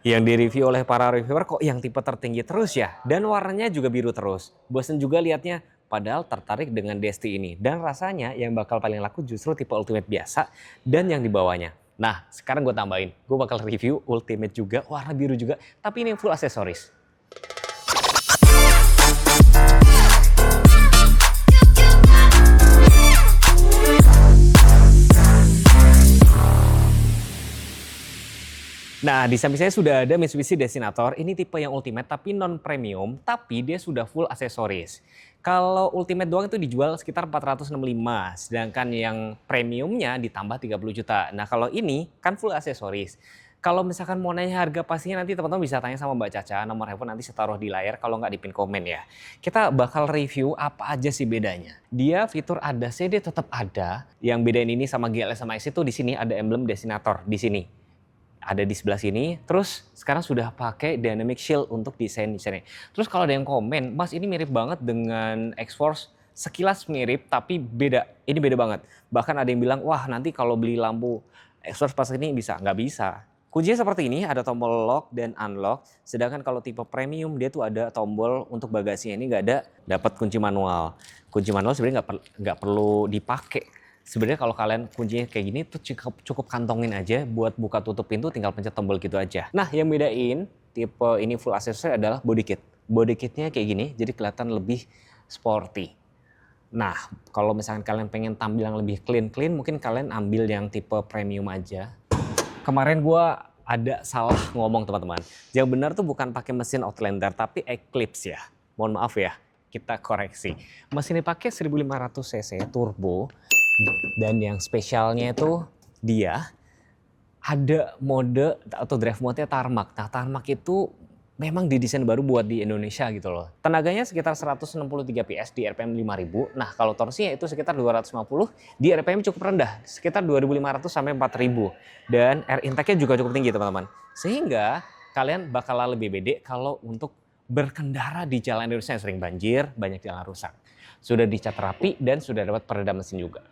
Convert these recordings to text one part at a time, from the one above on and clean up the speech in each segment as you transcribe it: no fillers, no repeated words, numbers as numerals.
Yang direview oleh para reviewer kok yang tipe tertinggi terus ya? Dan warnanya juga biru terus. Bosen juga liatnya, padahal tertarik dengan Desti ini. Dan rasanya yang bakal paling laku justru tipe Ultimate biasa dan yang di bawahnya. Nah, sekarang gue tambahin. Gue bakal review Ultimate juga, warna biru juga, tapi ini full aksesoris. Nah, di samping saya sudah ada Mitsubishi Destinator. Ini tipe yang Ultimate tapi non premium, tapi dia sudah full aksesoris. Kalau Ultimate doang itu dijual sekitar 465, sedangkan yang premiumnya ditambah 30 juta. Nah, kalau ini kan full aksesoris. Kalau misalkan mau nanya harga pastinya nanti teman-teman bisa tanya sama Mbak Caca, nomor handphone nanti saya taruh di layar kalau nggak di pin komen ya. Kita bakal review apa aja sih bedanya. Dia fitur ADAS dia tetap ada. Yang bedain ini sama GLS sama X itu di sini ada emblem Destinator di sini. Ada di sebelah sini, terus sekarang sudah pakai Dynamic Shield untuk desainnya. Terus kalau ada yang komen, Mas ini mirip banget dengan X-Force, sekilas mirip tapi beda, ini beda banget. Bahkan ada yang bilang, wah nanti kalau beli lampu X-Force pas ini bisa, nggak bisa. Kuncinya seperti ini, ada tombol lock dan unlock, sedangkan kalau tipe premium dia tuh ada tombol untuk bagasinya, ini nggak ada, dapat kunci manual. Kunci manual sebenarnya nggak perlu dipakai. Sebenarnya kalau kalian kuncinya kayak gini tuh cukup kantongin aja buat buka tutup pintu tinggal pencet tombol gitu aja. Nah yang bedain tipe ini full accessory adalah body kit. Body kitnya kayak gini jadi kelihatan lebih sporty. Nah kalau misalkan kalian pengen tampilan lebih clean mungkin kalian ambil yang tipe premium aja. Kemarin gua ada salah ngomong teman-teman. Yang benar tuh bukan pakai mesin Outlander tapi Eclipse ya. Mohon maaf ya, kita koreksi. Mesin ini pakai 1500 cc turbo. Dan yang spesialnya itu dia ada mode atau drive mode-nya Tarmac. Nah Tarmac itu memang didesain baru buat di Indonesia gitu loh. Tenaganya sekitar 163 PS di RPM 5000. Nah kalau torsinya itu sekitar 250 di RPM cukup rendah. Sekitar 2500 sampai 4000. Dan air intake-nya juga cukup tinggi teman-teman. Sehingga kalian bakal lebih pede kalau untuk berkendara di jalan Indonesia yang sering banjir, banyak jalan rusak. Sudah dicat rapi dan sudah dapat peredam mesin juga.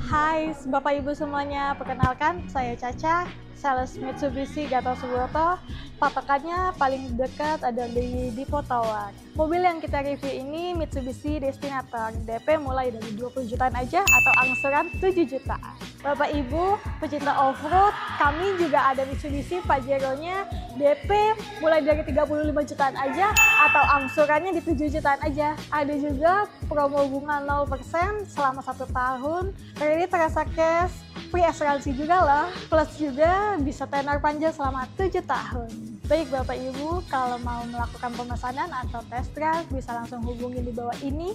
Hai Bapak Ibu semuanya, perkenalkan saya Caca, sales Mitsubishi Gatot Subroto. Patokannya paling dekat ada di Dipo Tower. Mobil yang kita review ini Mitsubishi Destinator, DP mulai dari 20 jutaan aja atau angsuran 7 jutaan. Bapak Ibu pecinta off-road, kami juga ada Mitsubishi Pajero-nya DP mulai dari 35 jutaan aja atau angsurannya di 7 jutaan aja. Ada juga promo bunga 0% selama 1 tahun, kredit terasa cash, free asuransi juga loh, plus juga bisa tenor panjang selama 7 tahun. Baik Bapak Ibu, kalau mau melakukan pemesanan atau test drive bisa langsung hubungi di bawah ini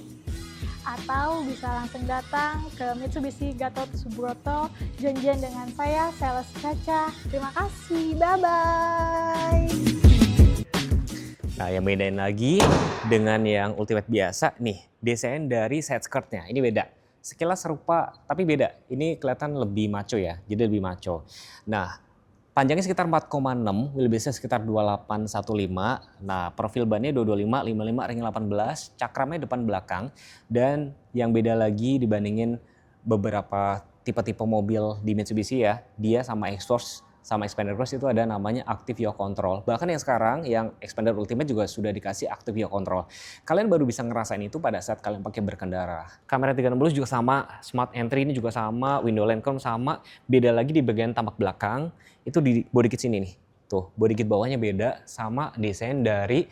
atau bisa langsung datang ke Mitsubishi Gatot Subroto, janjian dengan saya, Sales Caca. Terima kasih, bye-bye. Nah yang bedain lagi dengan yang Ultimate biasa nih, desain dari side skirtnya ini beda. Sekilas serupa tapi beda, ini kelihatan lebih maco ya, jadi lebih maco. Nah panjangnya sekitar 4,6, wheelbase-nya sekitar 2815. Nah, profil bannya 225, 55, ring 18, cakramnya depan belakang. Dan yang beda lagi dibandingin beberapa tipe-tipe mobil di Mitsubishi ya, dia sama X-Force sama Xpander Cross itu ada namanya Active Yaw Control. Bahkan yang sekarang yang Xpander Ultimate juga sudah dikasih Active Yaw Control. Kalian baru bisa ngerasain itu pada saat kalian pakai berkendara. Kamera 360 juga sama, Smart Entry ini juga sama, window Lancome sama. Beda lagi di bagian tampak belakang, itu di body kit sini nih. Tuh, body kit bawahnya beda sama desain dari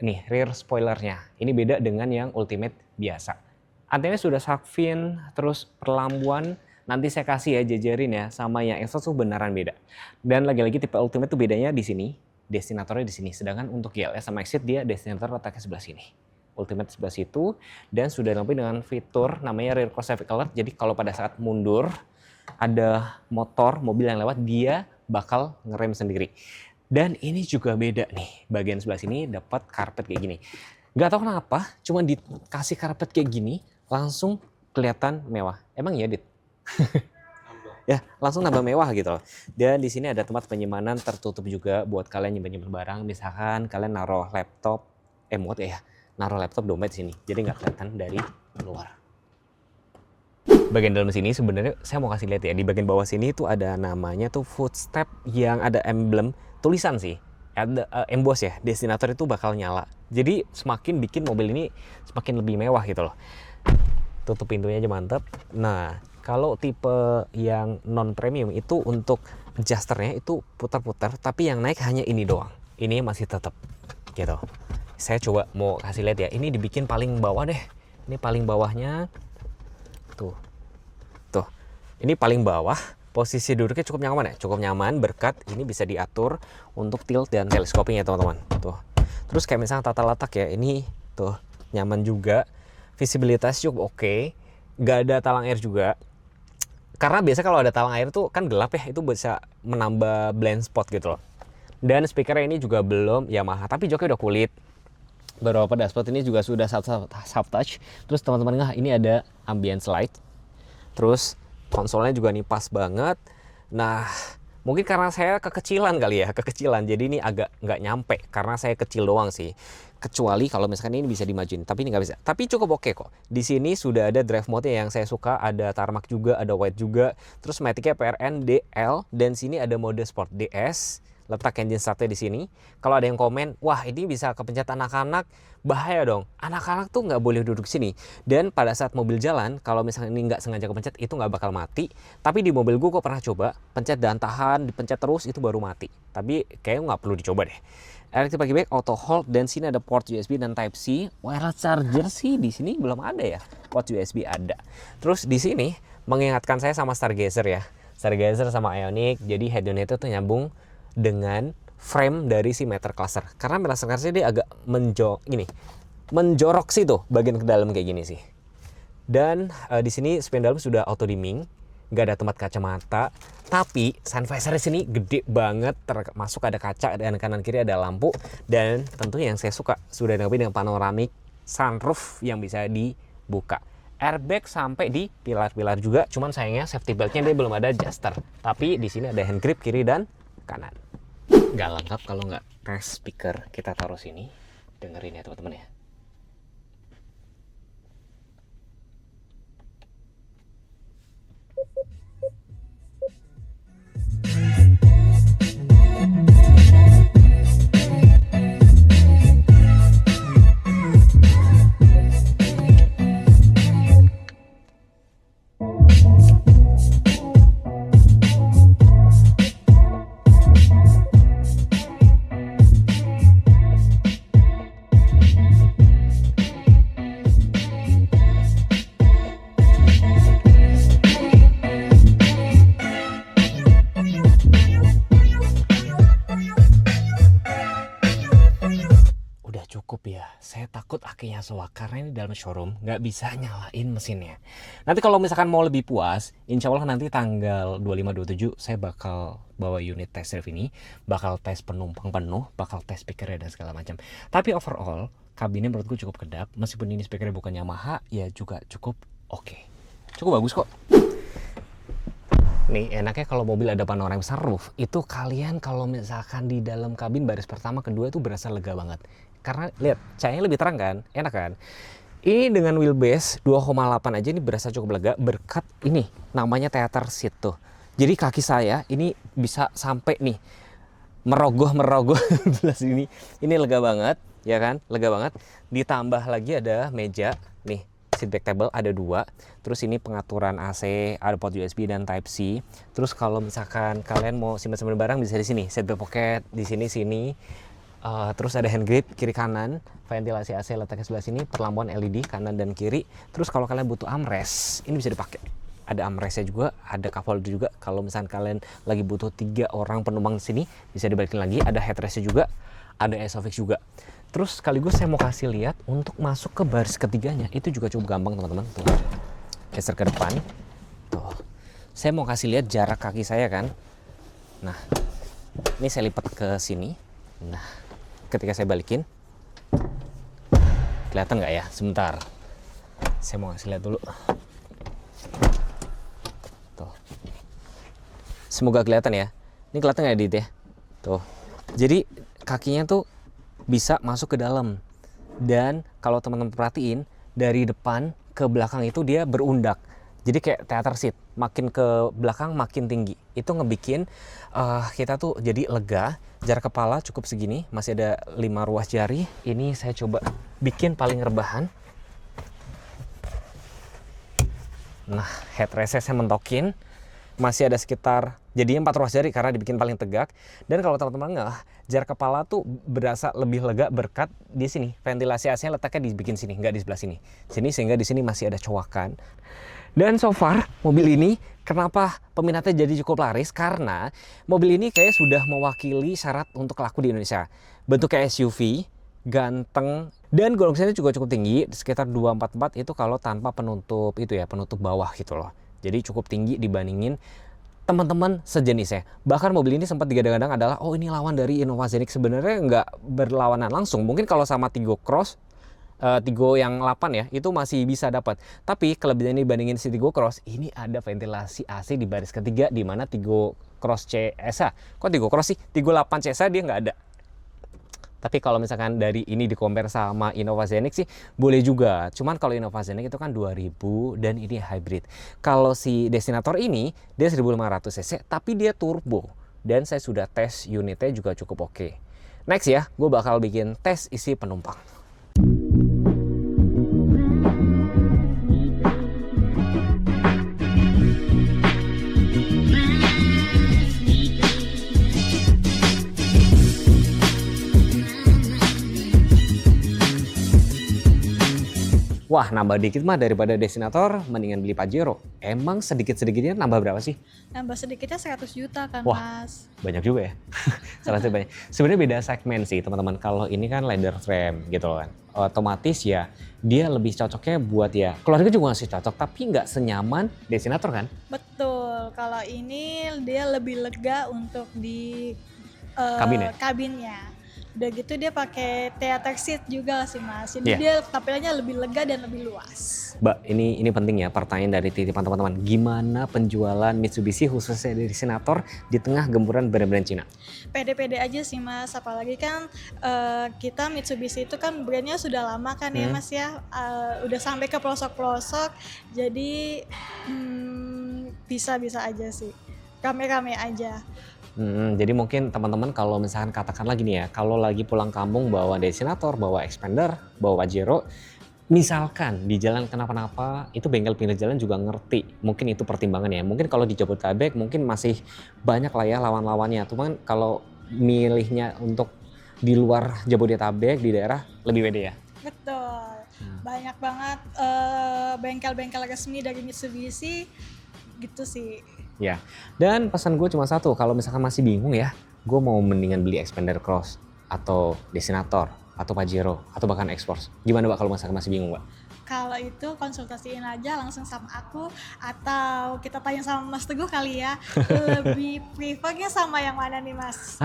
nih rear spoilernya. Ini beda dengan yang Ultimate biasa. Antena sudah shark fin, terus perlambuan. Nanti saya kasih ya jajarin ya sama yang Exos tuh beneran beda. Dan lagi-lagi tipe Ultimate tuh bedanya di sini, destinatornya di sini. Sedangkan untuk GLS sama Exit dia destinator letaknya sebelah sini. Ultimate sebelah situ dan sudah dilengkapi dengan fitur namanya rear cross traffic alert. Jadi kalau pada saat mundur ada motor, mobil yang lewat dia bakal ngerem sendiri. Dan ini juga beda nih, bagian sebelah sini dapat karpet kayak gini. Gak tau kenapa, cuma dikasih karpet kayak gini langsung kelihatan mewah. Emang ya Dit? Ya langsung nambah mewah gitu. Dan di sini ada tempat penyimpanan tertutup juga buat kalian nyimpen barang. Misalkan kalian naruh laptop, naruh laptop dompet di sini. Jadi nggak kelihatan dari luar. bagian dalam sini sebenarnya saya mau kasih lihat ya, di bagian bawah sini tuh ada namanya tuh footstep yang ada emblem tulisan sih, ada emboss ya, destinator itu bakal nyala. Jadi semakin bikin mobil ini semakin lebih mewah gitu loh. Tutup pintunya aja mantep. Nah kalau tipe yang non premium itu untuk adjusternya itu putar-putar, tapi yang naik hanya ini doang. Ini masih tetap gitu. Saya coba mau kasih lihat ya, ini dibikin paling bawah deh. Ini paling bawahnya tuh. Ini paling bawah, posisi duduknya cukup nyaman ya, cukup nyaman berkat ini bisa diatur untuk tilt dan telescoping ya teman-teman. Tuh. Terus kayak misalnya tata letak ya, ini tuh nyaman juga, visibilitas cukup oke, nggak ada talang air juga. Karena biasa kalau ada talang air tuh kan gelap ya, itu bisa menambah blind spot gitu loh. Dan speakernya ini juga belum Yamaha, tapi joknya udah kulit. Beberapa dashboard ini juga sudah soft touch. Terus teman-teman ini ada ambience light. Terus konsolnya juga nih pas banget. Nah mungkin karena saya kekecilan kali ya, jadi ini agak nggak nyampe karena saya kecil doang sih. Kecuali kalau misalkan ini bisa dimajuin, tapi ini nggak bisa. Tapi cukup oke kok. Di sini sudah ada drive mode-nya yang saya suka, ada tarmac juga, ada white juga. Terus matic-nya PRN DL, dan sini ada mode sport DS. Letak engine startnya di sini. Kalau ada yang komen, wah ini bisa kepencet anak-anak, bahaya dong. Anak-anak tuh nggak boleh duduk sini. Dan pada saat mobil jalan, kalau misalnya ini nggak sengaja kepencet, itu nggak bakal mati. Tapi di mobil gue pernah coba, pencet dan tahan, dipencet terus, itu baru mati. Tapi kayaknya nggak perlu dicoba deh. Electric piggyback, auto hold, dan sini ada port USB dan Type C. Wireless charger sih di sini belum ada ya. Port USB ada. Terus di sini mengingatkan saya sama Stargazer ya. Stargazer sama Ioniq. Jadi head unit itu nyambung dengan frame dari si meter cluster. Karena meter cluster dia agak menjorok sih tuh bagian ke dalam kayak gini sih. Dan di sini spion dalam sudah auto dimming, nggak ada tempat kacamata. Tapi sun visor di sini gede banget, termasuk ada kaca dan kanan kiri ada lampu. Dan tentunya yang saya suka sudah dilengkapi dengan panoramic sunroof yang bisa dibuka. Airbag sampai di pilar-pilar juga. Cuman sayangnya safety beltnya dia belum ada adjuster. Tapi di sini ada hand grip kiri dan kanan. Nggak lengkap kalau nggak tes speaker kita taruh sini. Dengerin ya teman-teman ya. Cukup ya, saya takut akinya soak karena ini dalam showroom nggak bisa nyalain mesinnya. Nanti kalau misalkan mau lebih puas, insya Allah nanti tanggal 25-27 saya bakal bawa unit test drive ini, bakal tes penumpang penuh, bakal tes speakernya dan segala macam. Tapi overall kabinnya menurutku cukup kedap, meskipun ini speakernya bukan Yamaha, ya juga cukup oke. Cukup bagus kok. Nih enaknya kalau mobil ada panoramic sunroof, itu kalian kalau misalkan di dalam kabin baris pertama kedua itu berasa lega banget. Karena lihat cahayanya lebih terang kan, enak kan. Ini dengan wheelbase 2,8 aja ini berasa cukup lega berkat ini namanya theater seat tuh. Jadi kaki saya ini bisa sampai nih merogoh belah sini. Ini lega banget, ya kan? Lega banget. Ditambah lagi ada meja nih. Seat back table ada 2. Terus ini pengaturan AC, ada port USB dan Type C. Terus kalau misalkan kalian mau simpan barang bisa di sini. Seat back pocket di sini. Terus ada hand grip kiri kanan, ventilasi AC letaknya sebelah sini, perlampuan LED kanan dan kiri. Terus kalau kalian butuh armrest, ini bisa dipakai. Ada armrestnya juga, ada cup holder juga. Kalau misalkan kalian lagi butuh 3 orang penumpang di sini, bisa dibalikin lagi. Ada headrestnya juga, ada isofix juga. Terus sekaligus saya mau kasih lihat untuk masuk ke baris ketiganya, itu juga cukup gampang teman-teman. Tuh, geser ke depan. Tuh, saya mau kasih lihat jarak kaki saya kan. Nah, ini saya lipat ke sini. Nah, ketika saya balikin, kelihatan nggak ya? Sebentar, saya mau kasih lihat dulu. Tuh, semoga kelihatan ya. Ini kelihatan nggak Dit ya? Tuh, jadi kakinya tuh bisa masuk ke dalam. Dan kalau teman-teman perhatiin, dari depan ke belakang itu dia berundak. Jadi kayak theater seat, makin ke belakang makin tinggi. Itu ngebikin kita tuh jadi lega. Jarak kepala cukup segini, masih ada 5 ruas jari. Ini saya coba bikin paling rebahan. Nah, headrest saya mentokin. Masih ada sekitar, jadinya 4 ruas jari karena dibikin paling tegak. Dan kalau teman-teman nggak, jarak kepala tuh berasa lebih lega berkat di sini. Ventilasi AC-nya letaknya dibikin sini, nggak di sebelah sini. Sehingga di sini masih ada cowakan. Dan so far, mobil ini kenapa peminatnya jadi cukup laris? Karena mobil ini kayak sudah mewakili syarat untuk laku di Indonesia. Bentuknya SUV, ganteng, dan golong mesinnya juga cukup tinggi, sekitar 244 itu kalau tanpa penutup itu ya, penutup bawah gitu loh. Jadi cukup tinggi dibandingin teman-teman sejenisnya. Bahkan mobil ini sempat digadang-gadang adalah, oh ini lawan dari Innova Zenix. Sebenarnya nggak berlawanan langsung. Mungkin kalau sama Tigo Cross, Tigo yang 8 ya, itu masih bisa dapat. Tapi kelebihannya dibandingin si Tigo Cross, ini ada ventilasi AC di baris ketiga, di mana Tigo Cross CSA. Kok Tigo Cross sih? Tigo 8 CSA dia nggak ada. Tapi kalau misalkan dari ini di-compare sama Innova Zenix sih boleh juga. Cuman kalau Innova Zenix itu kan 2000 dan ini hybrid. Kalau si Destinator ini dia 1500 cc tapi dia turbo. Dan saya sudah tes unitnya juga cukup oke. Next ya, gue bakal bikin tes isi penumpang. Wah, nambah dikit mah daripada Destinator, mendingan beli Pajero. Emang sedikit-sedikitnya nambah berapa sih? Nambah sedikitnya 100 juta kan, Wah, Mas? banyak juga ya. Salah satu banyak. Sebenarnya beda segmen sih, teman-teman. Kalau ini kan leather frame gitu kan. Otomatis ya, dia lebih cocoknya buat ya, keluarga juga masih cocok, tapi nggak senyaman Destinator kan? Betul, kalau ini dia lebih lega untuk di Kabin ya? kabinnya. Udah gitu dia pakai theater seat juga sih, Mas. Jadi Iya. dia tampilannya lebih lega dan lebih luas. Mbak, ini penting ya, pertanyaan dari titipan teman-teman. Gimana penjualan Mitsubishi khususnya dari Senator di tengah gempuran brand-brand Cina? Pede-pede aja sih, Mas. Apalagi kan kita Mitsubishi itu kan brandnya sudah lama kan ya, Mas ya. Udah sampai ke pelosok-pelosok. Jadi bisa-bisa aja sih. Rame-rame aja. Jadi mungkin teman-teman kalau misalkan katakan lagi nih ya, kalau lagi pulang kampung bawa Destinator, bawa Expander, bawa Pajero, misalkan di jalan kenapa-napa, itu bengkel pinggir jalan juga ngerti. Mungkin itu pertimbangan ya. Mungkin kalau di Jabodetabek mungkin masih banyak lah ya lawan-lawannya. Cuman kalau milihnya untuk di luar Jabodetabek, di daerah lebih pede ya. Betul. Banyak banget bengkel-bengkel resmi dari Mitsubishi gitu sih. Ya, dan pesan gue cuma satu, kalau misalkan masih bingung ya, gue mau mendingan beli Expander Cross atau Destinator atau Pajero atau bahkan X-Force. Gimana Mbak kalau misalkan masih bingung Mbak? Kalau itu konsultasiin aja langsung sama aku atau kita tanya sama Mas Teguh kali ya. Lebih prefernya sama yang mana nih, Mas?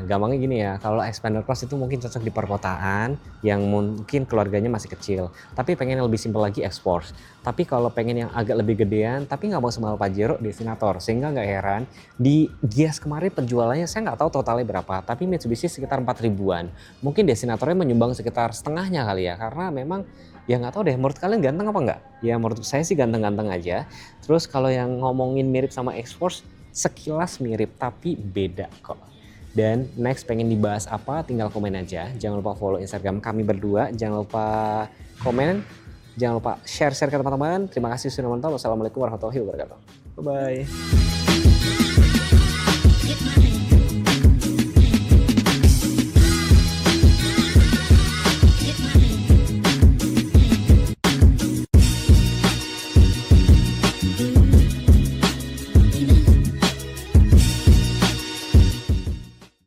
Gampangnya gini ya, kalau Expander Cross itu mungkin cocok di perkotaan yang mungkin keluarganya masih kecil, tapi pengen yang lebih simpel lagi X-Force. Tapi kalau pengen yang agak lebih gedean, tapi nggak mau semahal Pajero, Destinator. Sehingga nggak heran, di Gias kemarin penjualannya saya nggak tahu totalnya berapa, tapi Mitsubishi sekitar 4 ribuan. Mungkin Destinatornya menyumbang sekitar setengahnya kali ya, karena memang ya nggak tahu deh, menurut kalian ganteng apa nggak? Ya menurut saya sih ganteng-ganteng aja. Terus kalau yang ngomongin mirip sama X-Force, sekilas mirip tapi beda kok. Dan next pengen dibahas apa, tinggal komen aja. Jangan lupa follow Instagram kami berdua, jangan lupa komen, jangan lupa share ke teman-teman. Terima kasih sudah menonton. Wassalamualaikum warahmatullahi wabarakatuh. Bye-bye.